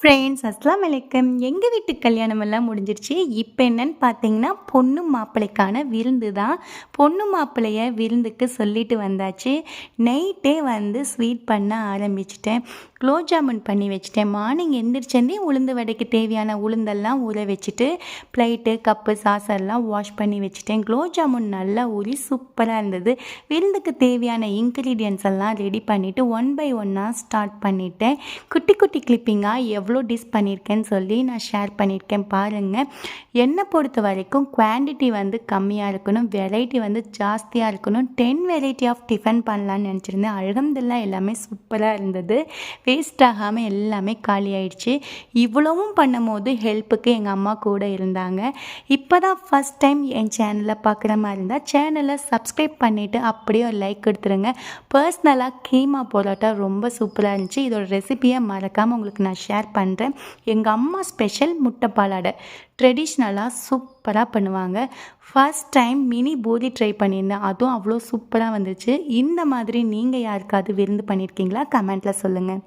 Friends அஸ்லாம் வலைக்கம். எங்கள் வீட்டு கல்யாணமெல்லாம் முடிஞ்சிருச்சு. இப்போ என்னன்னு பார்த்தீங்கன்னா, பொண்ணு மாப்பிள்ளைக்கான விருந்து தான். பொண்ணு மாப்பிள்ளைய விருந்துக்கு சொல்லிட்டு வந்தாச்சு. நைட்டே ஸ்வீட் பண்ண ஆரம்பிச்சிட்டேன். குலோப் ஜாமுன் பண்ணி வச்சுட்டேன். மார்னிங் எந்திரிச்சோன்னே உளுந்து வடைக்கு தேவையான உளுந்தெல்லாம் ஊற வச்சுட்டு, ப்ளேட்டு, கப்பு, சாஸெல்லாம் வாஷ் பண்ணி வச்சுட்டேன். குலோப் ஜாமுன் நல்லா ஊறி சூப்பராக இருந்தது. விருந்துக்கு தேவையான இன்க்ரீடியன்ட்ஸ் எல்லாம் ரெடி பண்ணிவிட்டு ஒன் பை ஒன்னாக ஸ்டார்ட் பண்ணிட்டேன். குட்டி குட்டி கிளிப்பிங்காக எவ்வளோ டிஷ் பண்ணியிருக்கேன்னு சொல்லி நான் ஷேர் பண்ணியிருக்கேன் பாருங்கள். என்னை பொறுத்த வரைக்கும் குவான்டிட்டி கம்மியாக இருக்கணும், வெரைட்டி ஜாஸ்தியாக இருக்கணும். 10 வெரைட்டி ஆஃப் டிஃபன் பண்ணலான்னு நினச்சிருந்தேன். அல்ஹம்துலில்லாஹ் எல்லாமே சூப்பராக இருந்தது. வேஸ்ட் ஆகாமல் எல்லாமே காலி ஆயிடுச்சு. இவ்வளவும் பண்ணும்போது ஹெல்ப்புக்கு எங்கள் அம்மா கூட இருந்தாங்க. இப்போ தான் ஃபஸ்ட் டைம் என் சேனலை பார்க்குற மாதிரி இருந்தால் சேனலை சப்ஸ்கிரைப் பண்ணிவிட்டு அப்படியே ஒரு லைக் கொடுத்துருங்க. பர்சனலாக கீமா பரோட்டா ரொம்ப சூப்பராக இருந்துச்சு. இதோட ரெசிபியை மறக்காமல் உங்களுக்கு நான் ஷேர் பண்ணுறேன். எங்கள் அம்மா ஸ்பெஷல் முட்டை பாலாடை ட்ரெடிஷ்னலாக சூப்பராக பண்ணுவாங்க. First time mini puri try பண்ணியிருந்தேன். அதுவும் அவ்வளோ சூப்பராக வந்துச்சு. இந்த மாதிரி நீங்கள் யாருக்காவது விருந்து பண்ணியிருக்கீங்களா? கமெண்ட்டில் சொல்லுங்கள்.